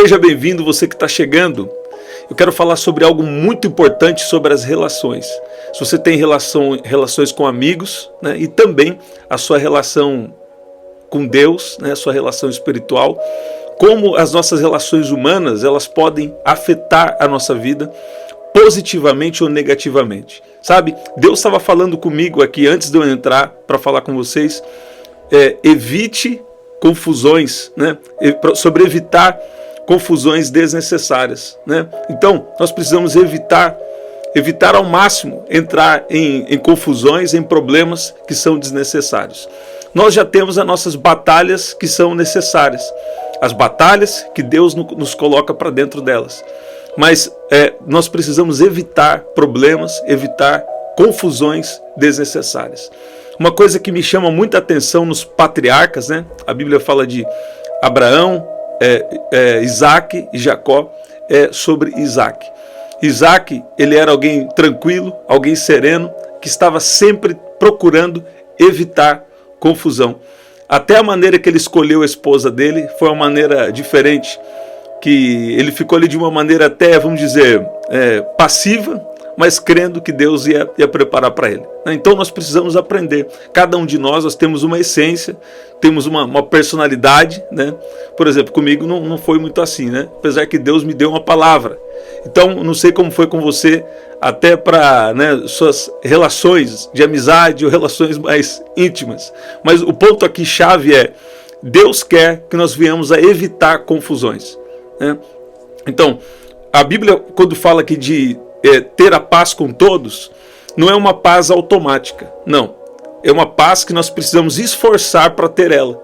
Seja bem-vindo, você que está chegando. Eu quero falar sobre algo muito importante sobre as relações. Se você tem relações com amigos, né, e também a sua relação com Deus, né, a sua relação espiritual, como as nossas relações humanas elas podem afetar a nossa vida positivamente ou negativamente. Sabe, Deus estava falando comigo aqui antes de eu entrar para falar com vocês. Evite confusões, né, sobre evitar confusões desnecessárias, né? Então, nós precisamos evitar ao máximo entrar em confusões, em problemas que são desnecessários. Nós já temos as nossas batalhas que são necessárias, as batalhas que Deus nos coloca para dentro delas. Mas nós precisamos evitar problemas, evitar confusões desnecessárias. Uma coisa que me chama muita atenção nos patriarcas, né? A Bíblia fala de Abraão, Isaac e Jacó, sobre Isaac. Isaac, ele era alguém tranquilo, alguém sereno, que estava sempre procurando evitar confusão. Até a maneira que ele escolheu a esposa dele foi uma maneira diferente, que ele ficou ali de uma maneira até, vamos dizer, passiva, mas crendo que Deus ia preparar para ele. Então nós precisamos aprender. Cada um de nós temos uma essência, temos uma personalidade, né? Por exemplo, comigo não foi muito assim, né? Apesar que Deus me deu uma palavra. Então, não sei como foi com você, até para, né, suas relações de amizade ou relações mais íntimas. Mas o ponto aqui chave é, Deus quer que nós venhamos a evitar confusões, né? Então, a Bíblia, quando fala aqui de ter a paz com todos, não é uma paz automática, não. É uma paz que nós precisamos esforçar para ter ela.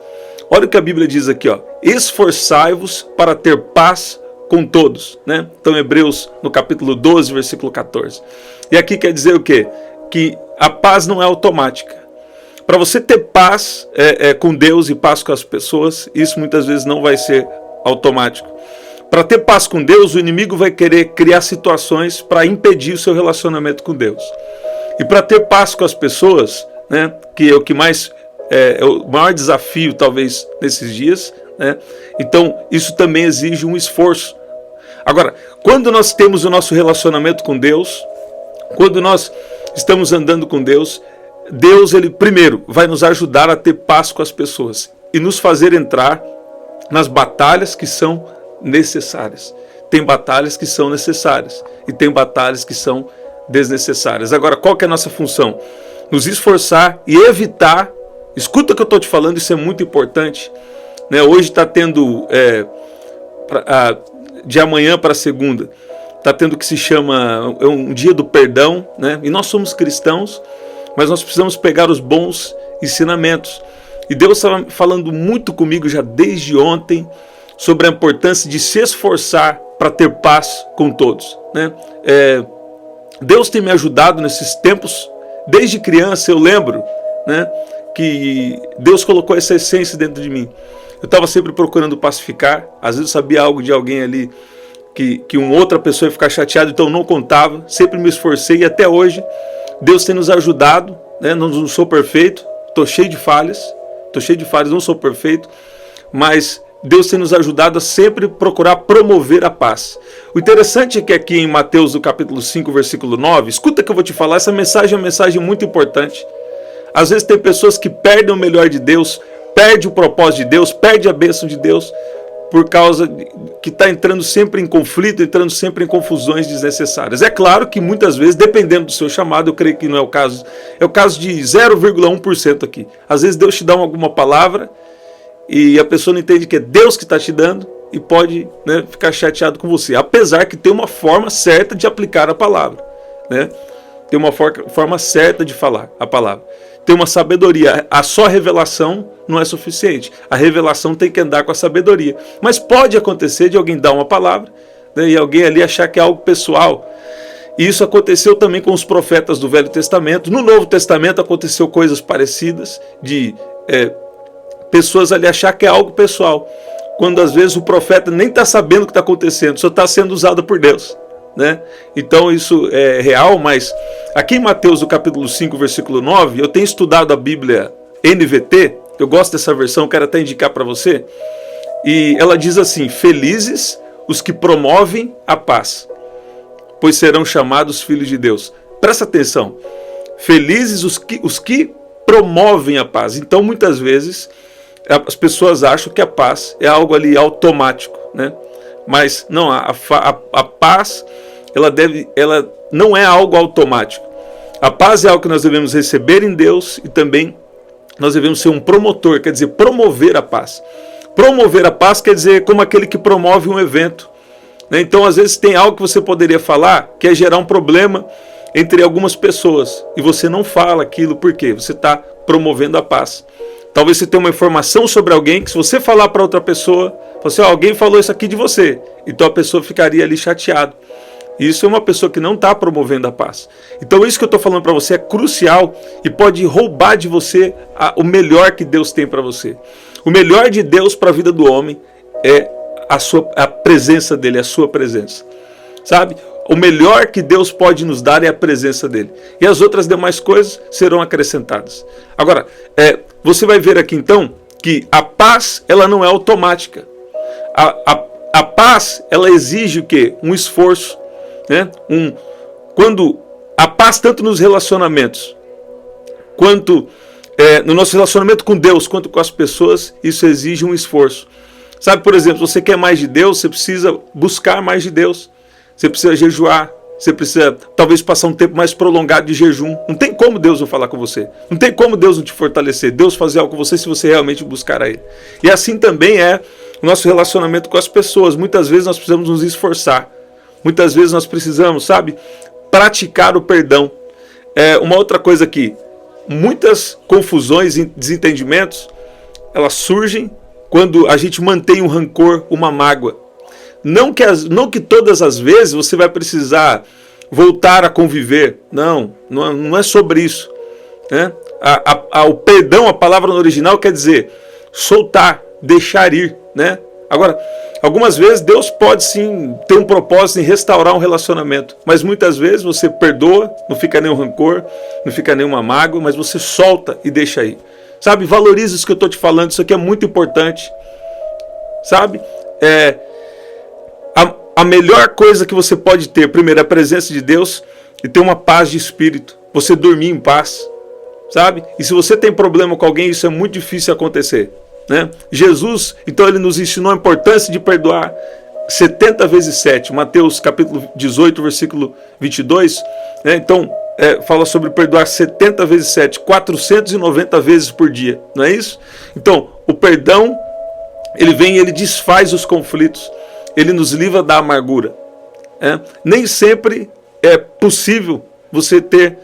Olha o que a Bíblia diz aqui, ó. Esforçai-vos para ter paz com todos, né? Então, Hebreus, no capítulo 12, versículo 14. E aqui quer dizer o quê? Que a paz não é automática. Para você ter paz com Deus e paz com as pessoas, isso muitas vezes não vai ser automático. Para ter paz com Deus, o inimigo vai querer criar situações para impedir o seu relacionamento com Deus. E para ter paz com as pessoas, né, que é o que mais é o maior desafio talvez nesses dias, né? Então isso também exige um esforço. Agora, quando nós temos o nosso relacionamento com Deus, quando nós estamos andando com Deus, Deus, ele primeiro vai nos ajudar a ter paz com as pessoas e nos fazer entrar nas batalhas que são necessárias. Tem batalhas que são necessárias e tem batalhas que são desnecessárias. Agora, qual que é a nossa função? Nos esforçar e evitar. Escuta o que eu estou te falando, isso é muito importante, né? Hoje está tendo de amanhã para segunda está tendo o que se chama um dia do perdão, né? E nós somos cristãos, mas nós precisamos pegar os bons ensinamentos. E Deus estava falando muito comigo já desde ontem sobre a importância de se esforçar para ter paz com todos, né? Deus tem me ajudado nesses tempos, desde criança eu lembro, né, que Deus colocou essa essência dentro de mim. Eu estava sempre procurando pacificar, às vezes eu sabia algo de alguém ali que uma outra pessoa ia ficar chateada, então eu não contava, sempre me esforcei e até hoje Deus tem nos ajudado, né? Não sou perfeito, estou cheio de falhas, não sou perfeito, mas Deus tem nos ajudado a sempre procurar promover a paz. O interessante é que aqui em Mateus, no capítulo 5, versículo 9, escuta que eu vou te falar, essa mensagem é uma mensagem muito importante. Às vezes tem pessoas que perdem o melhor de Deus, perdem o propósito de Deus, perdem a bênção de Deus, por causa que está entrando sempre em conflito, entrando sempre em confusões desnecessárias. É claro que muitas vezes, dependendo do seu chamado, eu creio que não é o caso, é o caso de 0,1% aqui. Às vezes Deus te dá alguma palavra, e a pessoa não entende que é Deus que está te dando e pode, né, ficar chateado com você. Apesar que tem uma forma certa de aplicar a palavra, né? Tem uma forma certa de falar a palavra. Tem uma sabedoria. A só revelação não é suficiente. A revelação tem que andar com a sabedoria. Mas pode acontecer de alguém dar uma palavra, né, e alguém ali achar que é algo pessoal. E isso aconteceu também com os profetas do Velho Testamento. No Novo Testamento aconteceu coisas parecidas de pessoas ali achar que é algo pessoal, quando às vezes o profeta nem está sabendo o que está acontecendo, só está sendo usado por Deus, né? Então isso é real, mas aqui em Mateus, no capítulo 5, versículo 9, eu tenho estudado a Bíblia NVT, eu gosto dessa versão, quero até indicar para você, e ela diz assim: felizes os que promovem a paz, pois serão chamados filhos de Deus. Presta atenção. Felizes os que promovem a paz. Então, muitas vezes, as pessoas acham que a paz é algo ali automático, né? Mas não, a paz, ela não é algo automático. A paz é algo que nós devemos receber em Deus e também nós devemos ser um promotor, quer dizer, promover a paz. Promover a paz quer dizer como aquele que promove um evento. Então, às vezes, tem algo que você poderia falar que é gerar um problema entre algumas pessoas. E você não fala aquilo, por quê? Você está promovendo a paz. Talvez você tenha uma informação sobre alguém que, se você falar para outra pessoa, você, alguém falou isso aqui de você. Então a pessoa ficaria ali chateada. Isso é uma pessoa que não está promovendo a paz. Então isso que eu estou falando para você é crucial e pode roubar de você o melhor que Deus tem para você. O melhor de Deus para a vida do homem é a presença dele, a sua presença. Sabe? O melhor que Deus pode nos dar é a presença dele. E as outras demais coisas serão acrescentadas. Agora, você vai ver aqui então que a paz, ela não é automática. A paz, ela exige o quê? Um esforço. Né? Quando a paz, tanto nos relacionamentos, quanto no nosso relacionamento com Deus, quanto com as pessoas, isso exige um esforço. Sabe, por exemplo, você quer mais de Deus, você precisa buscar mais de Deus. Você precisa jejuar, você precisa talvez passar um tempo mais prolongado de jejum. Não tem como Deus não falar com você. Não tem como Deus não te fortalecer. Deus fazer algo com você se você realmente buscar a Ele. E assim também é o nosso relacionamento com as pessoas. Muitas vezes nós precisamos nos esforçar. Muitas vezes nós precisamos, sabe, praticar o perdão. Uma outra coisa aqui. Muitas confusões e desentendimentos, elas surgem quando a gente mantém um rancor, uma mágoa. Não que todas as vezes você vai precisar voltar a conviver. Não é sobre isso. Né? O perdão, a palavra no original quer dizer soltar, deixar ir. Né? Agora, algumas vezes Deus pode sim ter um propósito em restaurar um relacionamento. Mas muitas vezes você perdoa, não fica nenhum rancor, não fica nenhuma mágoa, mas você solta e deixa ir. Sabe, valoriza isso que eu estou te falando, isso aqui é muito importante. Sabe, a melhor coisa que você pode ter, primeiro, é a presença de Deus e ter uma paz de espírito. Você dormir em paz, sabe? E se você tem problema com alguém, isso é muito difícil acontecer, né? Jesus, então, ele nos ensinou a importância de perdoar 70 vezes 7. Mateus capítulo 18, versículo 22. Né? Então, fala sobre perdoar 70 vezes 7, 490 vezes por dia. Não é isso? Então, o perdão, ele vem e ele desfaz os conflitos. Ele nos livra da amargura. Nem sempre é possível você ter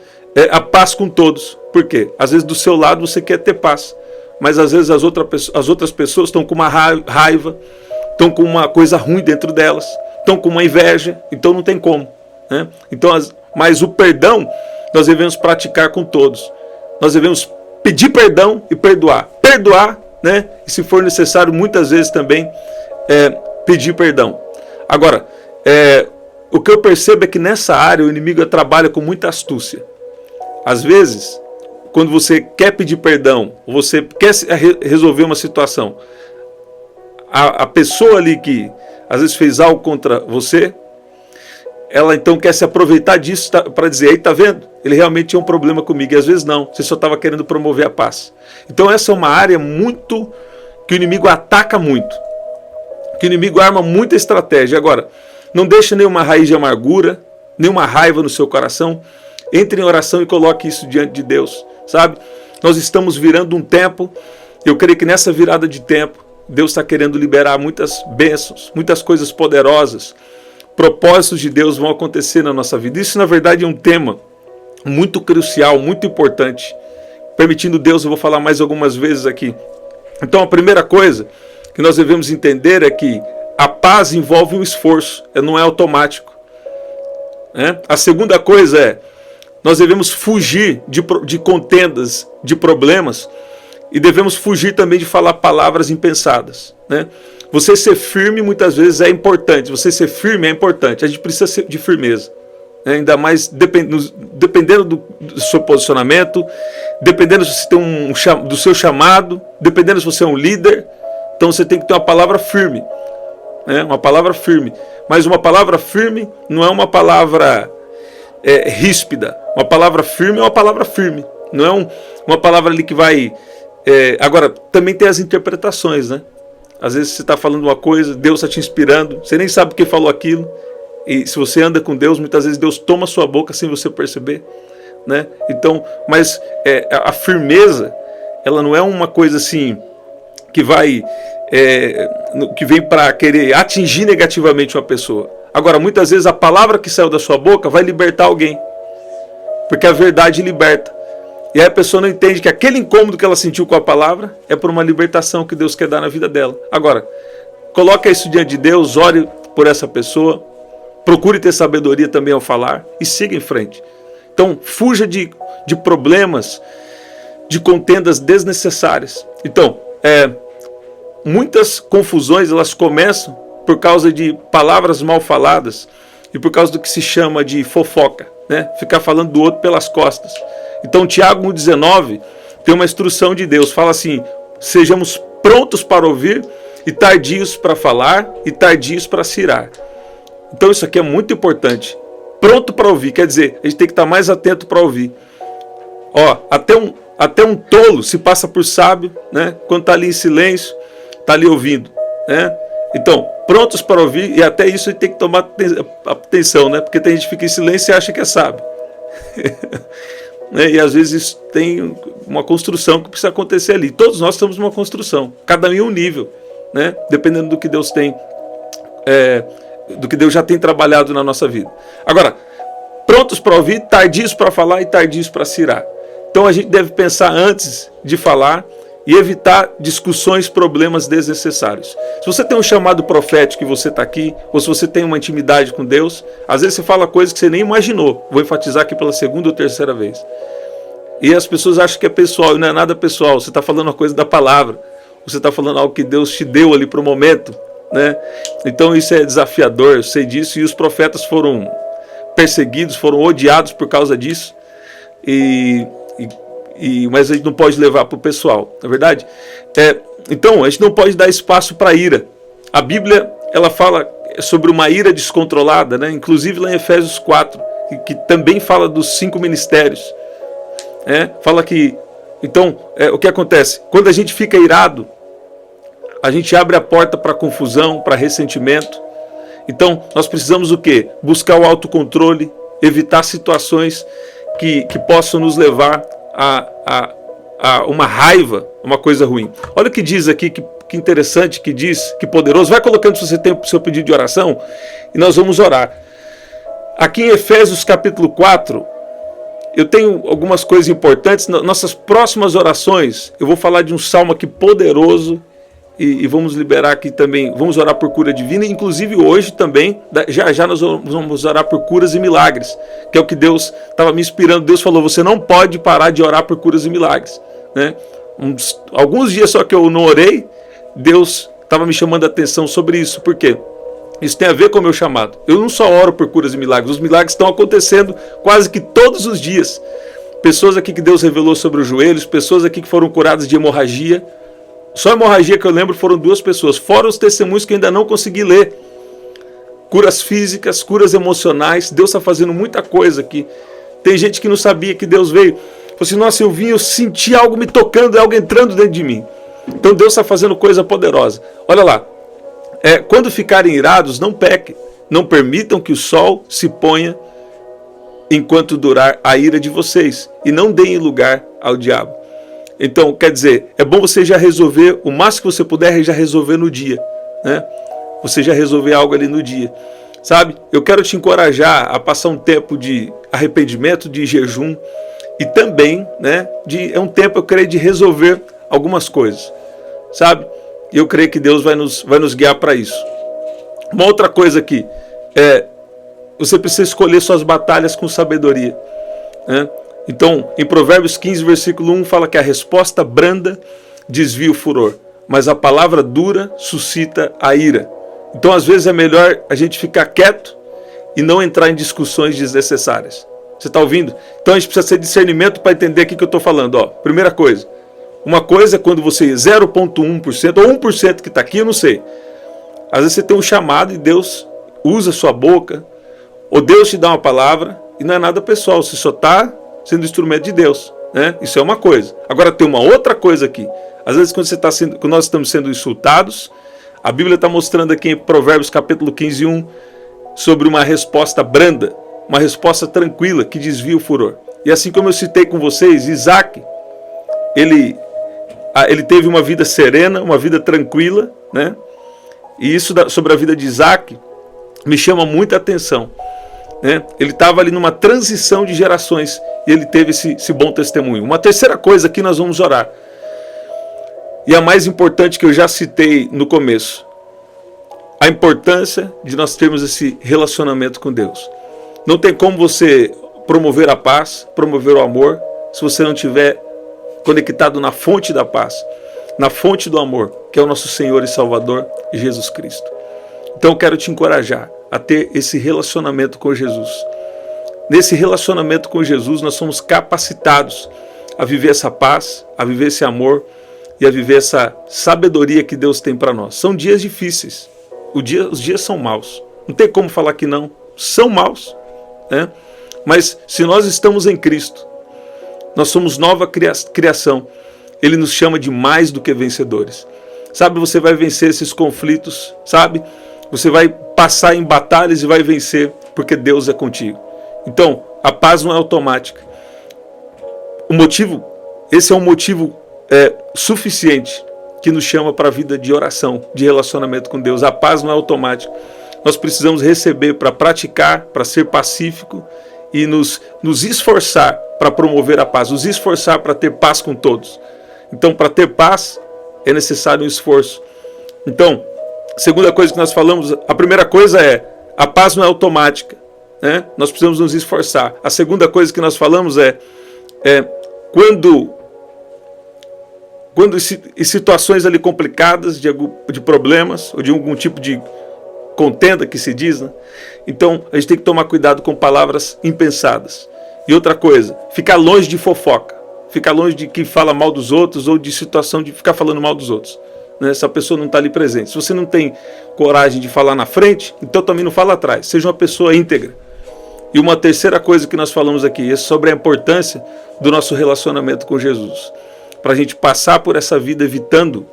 a paz com todos. Por quê? Às vezes do seu lado você quer ter paz, mas às vezes as outras pessoas estão com uma raiva, estão com uma coisa ruim dentro delas, estão com uma inveja, então não tem como. Né? Então, mas o perdão nós devemos praticar com todos. Nós devemos pedir perdão e perdoar. Perdoar, né? E se for necessário, muitas vezes também pedir perdão. Agora, o que eu percebo é que nessa área o inimigo trabalha com muita astúcia. Às vezes, quando você quer pedir perdão, você quer resolver uma situação, a pessoa ali que às vezes fez algo contra você, ela então quer se aproveitar disso para dizer, aí tá vendo? Ele realmente tinha um problema comigo. E às vezes não, você só estava querendo promover a paz. Então essa é uma área muito que o inimigo ataca muito. Que o inimigo arma muita estratégia. Agora, não deixe nenhuma raiz de amargura, nenhuma raiva no seu coração. Entre em oração e coloque isso diante de Deus, sabe? Nós estamos virando um tempo, eu creio que nessa virada de tempo, Deus está querendo liberar muitas bênçãos, muitas coisas poderosas. Propósitos de Deus vão acontecer na nossa vida. Isso, na verdade, é um tema muito crucial, muito importante. Permitindo Deus, eu vou falar mais algumas vezes aqui. Então, a primeira coisa que nós devemos entender é que a paz envolve um esforço, não é automático. A segunda coisa é, nós devemos fugir de contendas, de problemas, e devemos fugir também de falar palavras impensadas. Você ser firme muitas vezes é importante, você ser firme é importante, a gente precisa de firmeza. Ainda mais dependendo do seu posicionamento, dependendo se você tem do seu chamado, dependendo se você é um líder, então você tem que ter uma palavra firme. né? Uma palavra firme. Mas uma palavra firme não é uma palavra ríspida. Uma palavra firme é uma palavra firme. Não é uma palavra ali que vai... Agora, também tem as interpretações, né? Às vezes você está falando uma coisa, Deus está te inspirando, você nem sabe quem falou aquilo. E se você anda com Deus, muitas vezes Deus toma sua boca sem você perceber, né? Então, mas a firmeza, ela não é uma coisa assim que vai... que vem para querer atingir negativamente uma pessoa. Agora, muitas vezes a palavra que saiu da sua boca vai libertar alguém, porque a verdade liberta. E aí a pessoa não entende que aquele incômodo que ela sentiu com a palavra é por uma libertação que Deus quer dar na vida dela. Agora, coloque isso diante de Deus, ore por essa pessoa, procure ter sabedoria também ao falar e siga em frente. Então, fuja de problemas, de contendas desnecessárias. Então, muitas confusões elas começam por causa de palavras mal faladas e por causa do que se chama de fofoca, né? Ficar falando do outro pelas costas. Então Tiago 1,19 tem uma instrução de Deus, fala assim: sejamos prontos para ouvir e tardios para falar e tardios para se irar. Então isso aqui é muito importante. Pronto para ouvir, quer dizer, a gente tem que estar mais atento para ouvir. Até um tolo se passa por sábio, né? Quando está ali em silêncio, está ali ouvindo, né? Então, prontos para ouvir, e até isso a gente tem que tomar atenção, né? Porque tem gente que fica em silêncio e acha que é sábio. E às vezes isso tem uma construção que precisa acontecer ali. Todos nós estamos numa construção, cada um em um nível, né? Dependendo do que Deus tem, do que Deus já tem trabalhado na nossa vida. Agora, prontos para ouvir, tardios para falar e tardios para se irar. Então a gente deve pensar antes de falar e evitar discussões, problemas desnecessários. Se você tem um chamado profético e você está aqui, ou se você tem uma intimidade com Deus, às vezes você fala coisas que você nem imaginou. Vou enfatizar aqui pela segunda ou terceira vez. E as pessoas acham que é pessoal, e não é nada pessoal. Você está falando uma coisa da palavra, você está falando algo que Deus te deu ali para o momento, né? Então isso é desafiador, eu sei disso, e os profetas foram perseguidos, foram odiados por causa disso, mas a gente não pode levar para o pessoal, não é verdade? Então, a gente não pode dar espaço para ira. A Bíblia, ela fala sobre uma ira descontrolada, né? Inclusive lá em Efésios 4, que também fala dos 5 ministérios. Fala que... Então, o que acontece? Quando a gente fica irado, a gente abre a porta para confusão, para ressentimento. Então, nós precisamos o quê? Buscar o autocontrole, evitar situações que possam nos levar a uma raiva, uma coisa ruim. Olha o que diz aqui, que interessante, que diz, que poderoso. Vai colocando se você tem o seu pedido de oração e nós vamos orar. Aqui em Efésios capítulo 4, eu tenho algumas coisas importantes. Nossas próximas orações, eu vou falar de um salmo aqui poderoso e vamos liberar aqui também, vamos orar por cura divina, inclusive hoje também, já nós vamos orar por curas e milagres, que é o que Deus estava me inspirando. Deus falou, você não pode parar de orar por curas e milagres, né? Alguns dias só que eu não orei, Deus estava me chamando a atenção sobre isso. Por quê? Isso tem a ver com o meu chamado. Eu não só oro por curas e milagres, os milagres estão acontecendo quase que todos os dias. Pessoas aqui que Deus revelou sobre os joelhos, pessoas aqui que foram curadas de hemorragia. Só a hemorragia que eu lembro foram 2 pessoas, fora os testemunhos que eu ainda não consegui ler. Curas físicas, curas emocionais, Deus está fazendo muita coisa aqui. Tem gente que não sabia que Deus veio. Falei assim, nossa, eu senti algo me tocando, algo entrando dentro de mim. Então Deus está fazendo coisa poderosa. Olha lá, quando ficarem irados, não pequem. Não permitam que o sol se ponha enquanto durar a ira de vocês. E não deem lugar ao diabo. Então, quer dizer, é bom você já resolver, o máximo que você puder, já resolver no dia, né? Você já resolver algo ali no dia, sabe? Eu quero te encorajar a passar um tempo de arrependimento, de jejum, e também, né, é um tempo, eu creio, de resolver algumas coisas, sabe? E eu creio que Deus vai nos guiar para isso. Uma outra coisa aqui, você precisa escolher suas batalhas com sabedoria, né? Então, em Provérbios 15, versículo 1, fala que a resposta branda desvia o furor, mas a palavra dura suscita a ira. Então, às vezes, é melhor a gente ficar quieto e não entrar em discussões desnecessárias. Você está ouvindo? Então, a gente precisa ter discernimento para entender o que eu estou falando. Primeira coisa, uma coisa é quando você 0,1% ou 1% que está aqui, eu não sei. Às vezes você tem um chamado e Deus usa a sua boca, ou Deus te dá uma palavra, e não é nada pessoal, você só está sendo instrumento de Deus, né? Isso é uma coisa. Agora tem uma outra coisa aqui. Às vezes quando nós estamos sendo insultados, a Bíblia está mostrando aqui em Provérbios capítulo 15, 1, sobre uma resposta branda, uma resposta tranquila que desvia o furor. E assim como eu citei com vocês, Isaac, ele teve uma vida serena, uma vida tranquila, né? E isso sobre a vida de Isaac me chama muita atenção, né? Ele estava ali numa transição de gerações e ele teve esse bom testemunho. Uma terceira coisa que nós vamos orar, e a mais importante que eu já citei no começo, a importância de nós termos esse relacionamento com Deus. Não tem como você promover a paz, promover o amor, se você não estiver conectado na fonte da paz, na fonte do amor, que é o nosso Senhor e Salvador, Jesus Cristo. Então eu quero te encorajar a ter esse relacionamento com Jesus. Nesse relacionamento com Jesus, nós somos capacitados a viver essa paz, a viver esse amor e a viver essa sabedoria que Deus tem para nós. São dias difíceis, os dias são maus. Não tem como falar que não, são maus, né? Mas se nós estamos em Cristo, nós somos nova criação. Ele nos chama de mais do que vencedores. Sabe, você vai vencer esses conflitos, sabe? Você vai passar em batalhas e vai vencer, porque Deus é contigo. Então, a paz não é automática. Esse é um motivo suficiente que nos chama para a vida de oração, de relacionamento com Deus. A paz não é automática. Nós precisamos receber para praticar, para ser pacífico e nos esforçar para promover a paz, nos esforçar para ter paz com todos. Então, para ter paz, é necessário um esforço. Então, a segunda coisa que nós falamos, a primeira coisa é, a paz não é automática, né? Nós precisamos nos esforçar. A segunda coisa que nós falamos é quando em situações ali complicadas, de problemas, ou de algum tipo de contenda que se diz, né? Então a gente tem que tomar cuidado com palavras impensadas. E outra coisa, ficar longe de fofoca, ficar longe de quem fala mal dos outros, ou de situação de ficar falando mal dos outros, né? Se a pessoa não está ali presente. Se você não tem coragem de falar na frente, então também não fala atrás. Seja uma pessoa íntegra. E uma terceira coisa que nós falamos aqui é sobre a importância do nosso relacionamento com Jesus. Para a gente passar por essa vida evitando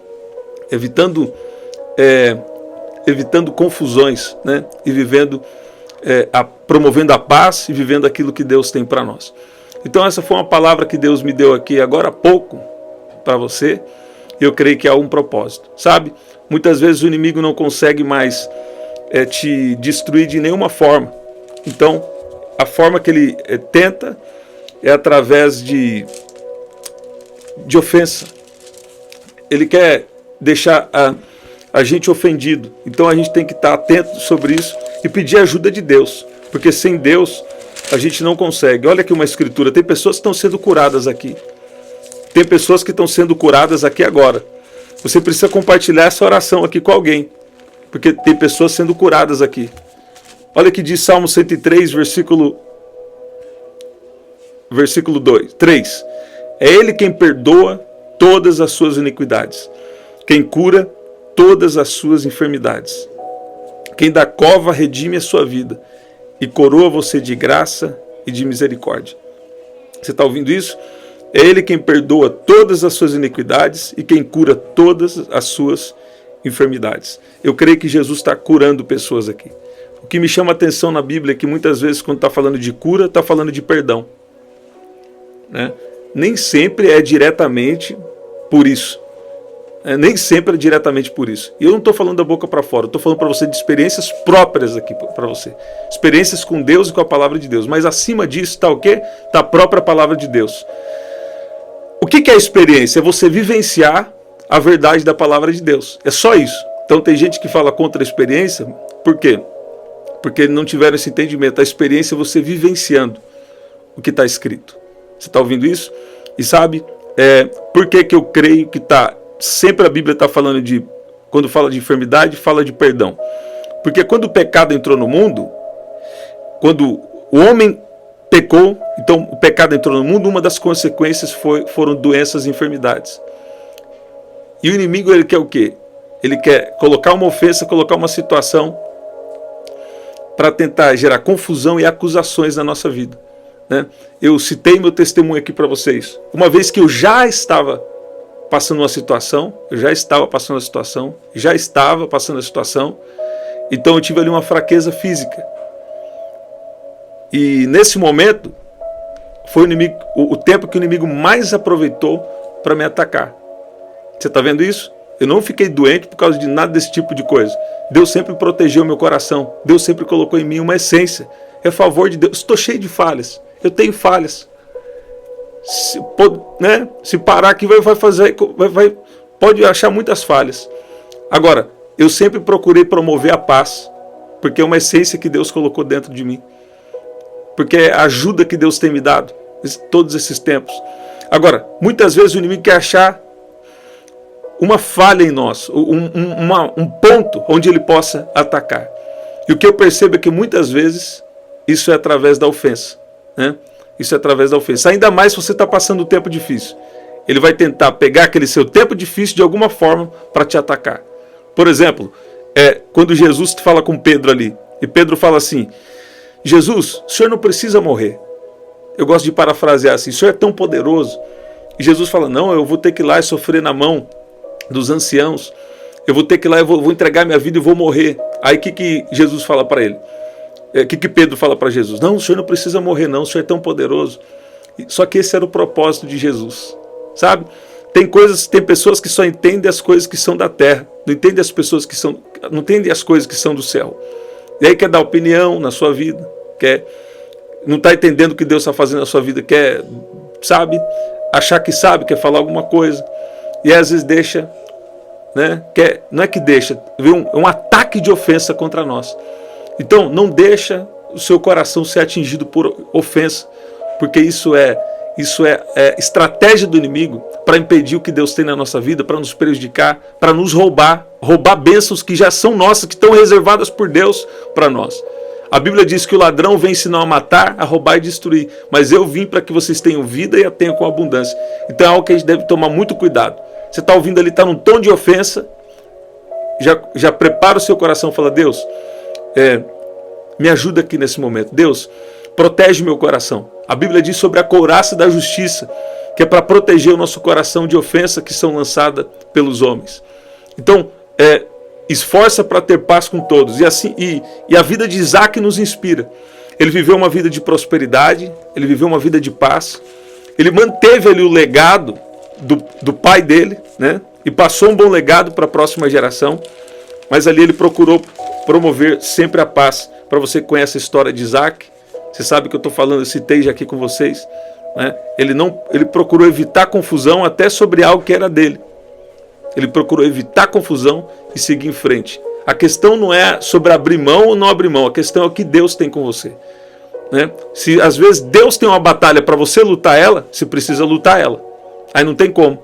confusões, né? E vivendo, promovendo a paz e vivendo aquilo que Deus tem para nós. Então essa foi uma palavra que Deus me deu aqui agora há pouco para você. E eu creio que há um propósito. Sabe? Muitas vezes o inimigo não consegue mais te destruir de nenhuma forma. Então a forma que ele tenta é através de ofensa. Ele quer deixar a gente ofendido. Então a gente tem que estar atento sobre isso e pedir ajuda de Deus, porque sem Deus a gente não consegue. Olha aqui uma escritura, tem pessoas que estão sendo curadas aqui. Tem pessoas que estão sendo curadas aqui agora. Você precisa compartilhar essa oração aqui com alguém, porque tem pessoas sendo curadas aqui. Olha que diz Salmo 103, versículo 3. É Ele quem perdoa todas as suas iniquidades, quem cura todas as suas enfermidades, quem da cova redime a sua vida e coroa você de graça e de misericórdia. Você está ouvindo isso? É Ele quem perdoa todas as suas iniquidades e quem cura todas as suas enfermidades. Eu creio que Jesus está curando pessoas aqui. O que me chama a atenção na Bíblia é que muitas vezes quando está falando de cura, está falando de perdão, né? Nem sempre é diretamente por isso. Nem sempre é diretamente por isso. E eu não estou falando da boca para fora, estou falando para você de experiências próprias aqui para você. Experiências com Deus e com a palavra de Deus. Mas acima disso está o quê? Está a própria palavra de Deus. O que é a experiência? É você vivenciar a verdade da palavra de Deus. É só isso. Então tem gente que fala contra a experiência. Por quê? Porque não tiveram esse entendimento. A experiência é você vivenciando o que está escrito. Você está ouvindo isso? E sabe por que eu creio que sempre a Bíblia está falando de, quando fala de enfermidade, fala de perdão. Porque quando o pecado entrou no mundo, quando o homem pecou, então o pecado entrou no mundo, uma das consequências foram doenças e enfermidades. E o inimigo, ele quer o quê? ele quer colocar uma ofensa, colocar uma situação para tentar gerar confusão e acusações na nossa vida, né? Eu citei meu testemunho aqui para vocês. Uma vez que eu já estava passando a situação, então eu tive ali uma fraqueza física. E nesse momento, foi o tempo que o inimigo mais aproveitou para me atacar. Você está vendo isso? Eu não fiquei doente por causa de nada desse tipo de coisa. Deus sempre protegeu meu coração. Deus sempre colocou em mim uma essência. É a favor de Deus. Estou cheio de falhas. Eu tenho falhas. Se parar aqui, pode achar muitas falhas. Agora, eu sempre procurei promover a paz, porque é uma essência que Deus colocou dentro de mim. Porque é a ajuda que Deus tem me dado todos esses tempos. Agora, muitas vezes o inimigo quer achar uma falha em nós, um ponto onde ele possa atacar. E o que eu percebo é que muitas vezes isso é através da ofensa, né? Isso é através da ofensa. Ainda mais se você está passando um tempo difícil. Ele vai tentar pegar aquele seu tempo difícil de alguma forma para te atacar. Por exemplo, quando Jesus fala com Pedro ali, e Pedro fala assim: Jesus, o senhor não precisa morrer. Eu gosto de parafrasear assim: o senhor é tão poderoso. E Jesus fala: não, eu vou ter que ir lá e sofrer na mão dos anciãos. Eu vou ter que ir lá e vou entregar minha vida e vou morrer. Aí o que Jesus fala para ele? O que Pedro fala para Jesus? Não, o senhor não precisa morrer não, o senhor é tão poderoso. Só que esse era o propósito de Jesus, sabe? Tem pessoas que só entendem as coisas que são da terra, não entendem as coisas que são do céu. E aí quer dar opinião na sua vida, não está entendendo o que Deus está fazendo na sua vida, quer achar que sabe, quer falar alguma coisa, e às vezes deixa, né? Não é que deixa, vem um ataque de ofensa contra nós. Então não deixa o seu coração ser atingido por ofensa, porque isso é estratégia do inimigo para impedir o que Deus tem na nossa vida, para nos prejudicar, para nos roubar bênçãos que já são nossas, que estão reservadas por Deus para nós. A Bíblia diz que o ladrão vem senão a matar, a roubar e destruir, mas eu vim para que vocês tenham vida e a tenham com abundância. Então é algo que a gente deve tomar muito cuidado. Você está ouvindo ali, está num tom de ofensa, já prepara o seu coração e fala: Deus, me ajuda aqui nesse momento. Deus, protege meu coração. A Bíblia diz sobre a couraça da justiça, que é para proteger o nosso coração de ofensa que são lançadas pelos homens. Então, esforça para ter paz com todos. E a vida de Isaac nos inspira. Ele viveu uma vida de prosperidade, ele viveu uma vida de paz. Ele manteve ali o legado do pai dele, né? E passou um bom legado para a próxima geração. Mas ali ele procurou promover sempre a paz. Para você que conhece a história de Isaac, você sabe o que eu estou falando, eu citei já aqui com vocês, né? Ele procurou evitar confusão até sobre algo que era dele. Ele procurou evitar confusão e seguir em frente. A questão não é sobre abrir mão ou não abrir mão, a questão é o que Deus tem com você, né? Se às vezes Deus tem uma batalha para você lutar ela, você precisa lutar ela. Aí não tem como.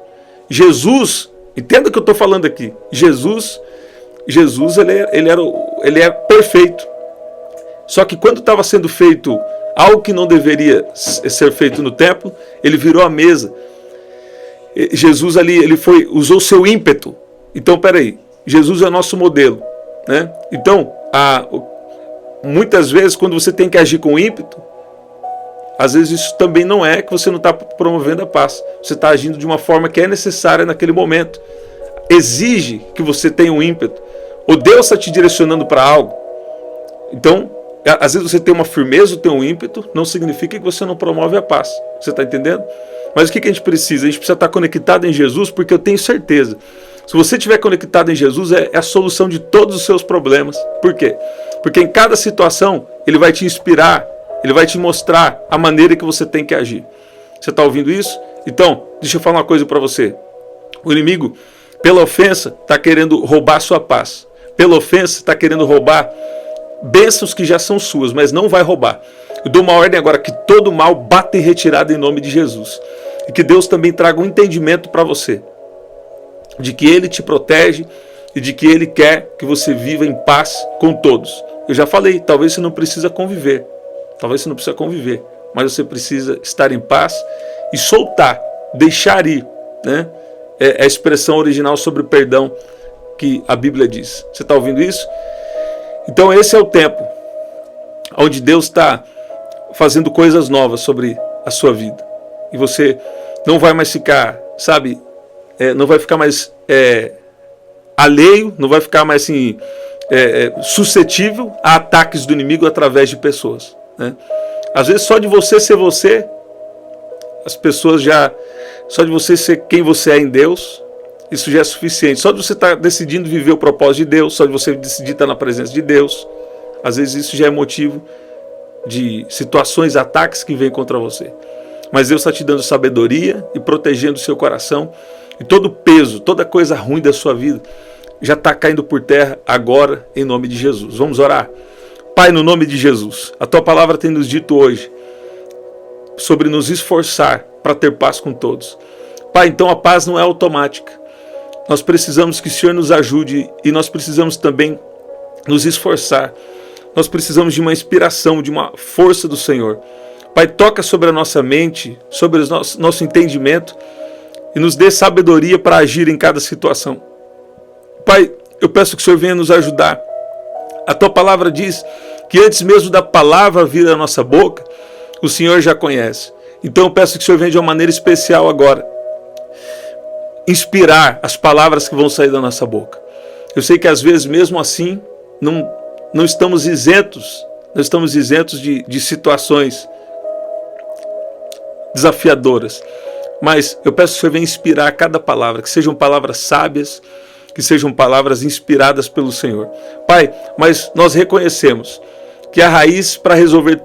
Jesus, entenda o que eu estou falando aqui. Jesus ele é perfeito. Só que quando estava sendo feito algo que não deveria ser feito no templo, ele virou a mesa. Jesus ali, usou seu ímpeto. Então, peraí, Jesus é nosso modelo, né? Então, muitas vezes, quando você tem que agir com ímpeto, às vezes isso também não é que você não está promovendo a paz. Você está agindo de uma forma que é necessária naquele momento. Exige que você tenha um ímpeto. Ou Deus está te direcionando para algo. Então, às vezes você tem uma firmeza, tem um ímpeto, não significa que você não promove a paz. Você está entendendo? Mas o que a gente precisa? A gente precisa estar conectado em Jesus, porque eu tenho certeza. Se você estiver conectado em Jesus, é a solução de todos os seus problemas. Por quê? Porque em cada situação, Ele vai te inspirar, Ele vai te mostrar a maneira que você tem que agir. Você está ouvindo isso? Então, deixa eu falar uma coisa para você. O inimigo, pela ofensa, está querendo roubar a sua paz. Pela ofensa, está querendo roubar bênçãos que já são suas, mas não vai roubar. Eu dou uma ordem agora que todo mal bata em retirada em nome de Jesus. E que Deus também traga um entendimento para você. De que Ele te protege e de que Ele quer que você viva em paz com todos. Eu já falei, talvez você não precisa conviver. Talvez você não precisa conviver. Mas você precisa estar em paz e soltar, deixar ir, né? É a expressão original sobre o perdão que a Bíblia diz. Você está ouvindo isso? Então esse é o tempo onde Deus está fazendo coisas novas sobre a sua vida. E você não vai mais ficar, sabe, não vai ficar mais alheio, não vai ficar mais assim, suscetível a ataques do inimigo através de pessoas, né? Às vezes só de você ser você, as pessoas já, só de você ser quem você é em Deus, isso já é suficiente. Só de você estar decidindo viver o propósito de Deus, só de você decidir estar na presença de Deus, às vezes isso já é motivo de situações, ataques que vêm contra você. Mas Deus está te dando sabedoria e protegendo o seu coração, e todo o peso, toda coisa ruim da sua vida já está caindo por terra agora, em nome de Jesus. Vamos orar? Pai, no nome de Jesus, a Tua palavra tem nos dito hoje sobre nos esforçar para ter paz com todos. Pai, então a paz não é automática. Nós precisamos que o Senhor nos ajude e nós precisamos também nos esforçar. Nós precisamos de uma inspiração, de uma força do Senhor. Pai, toca sobre a nossa mente, sobre o nosso entendimento e nos dê sabedoria para agir em cada situação. Pai, eu peço que o Senhor venha nos ajudar. A Tua palavra diz que antes mesmo da palavra vir à nossa boca, o Senhor já conhece. Então eu peço que o Senhor venha de uma maneira especial agora inspirar as palavras que vão sair da nossa boca. Eu sei que às vezes mesmo assim não estamos isentos de situações desafiadoras. Mas eu peço que o Senhor venha inspirar cada palavra, que sejam palavras sábias, que sejam palavras inspiradas pelo Senhor. Pai, mas nós reconhecemos que a raiz para resolver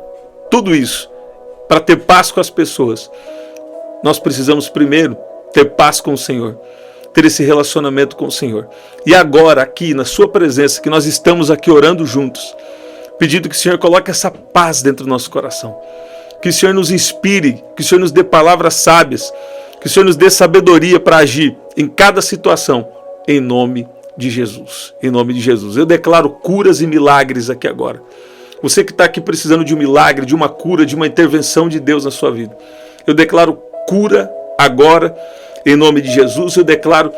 tudo isso, para ter paz com as pessoas, nós precisamos primeiro ter paz com o Senhor, ter esse relacionamento com o Senhor. E agora, aqui na Sua presença, que nós estamos aqui orando juntos, pedindo que o Senhor coloque essa paz dentro do nosso coração, que o Senhor nos inspire, que o Senhor nos dê palavras sábias, que o Senhor nos dê sabedoria para agir em cada situação, em nome de Jesus. Em nome de Jesus. Eu declaro curas e milagres aqui agora. Você que está aqui precisando de um milagre, de uma cura, de uma intervenção de Deus na sua vida, eu declaro cura agora, em nome de Jesus. Eu declaro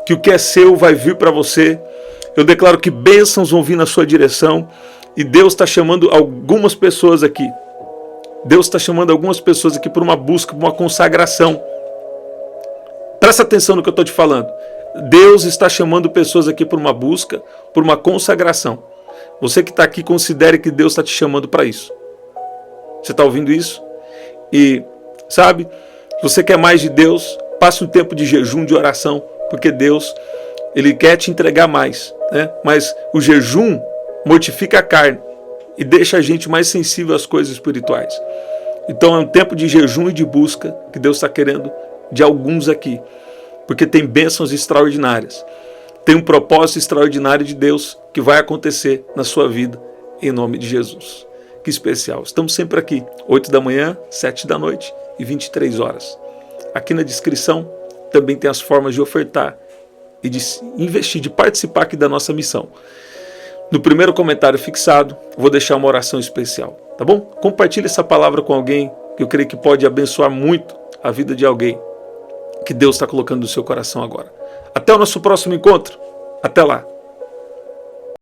que o que é seu vai vir para você. Eu declaro que bênçãos vão vir na sua direção. E Deus está chamando algumas pessoas aqui. Deus está chamando algumas pessoas aqui por uma busca, por uma consagração. Presta atenção no que eu estou te falando. Deus está chamando pessoas aqui por uma busca, por uma consagração. Você que está aqui, considere que Deus está te chamando para isso. Você está ouvindo isso? E, sabe, se você quer mais de Deus, passe um tempo de jejum, de oração, porque Deus, Ele quer te entregar mais, né? Mas o jejum mortifica a carne e deixa a gente mais sensível às coisas espirituais. Então é um tempo de jejum e de busca que Deus está querendo de alguns aqui, porque tem bênçãos extraordinárias. Tem um propósito extraordinário de Deus que vai acontecer na sua vida, em nome de Jesus. Que especial. Estamos sempre aqui, 8 da manhã, 7 da noite e 23 horas. Aqui na descrição também tem as formas de ofertar e de investir, de participar aqui da nossa missão. No primeiro comentário fixado, vou deixar uma oração especial, tá bom? Compartilhe essa palavra com alguém que eu creio que pode abençoar muito a vida de alguém que Deus está colocando no seu coração agora. Até o nosso próximo encontro. Até lá.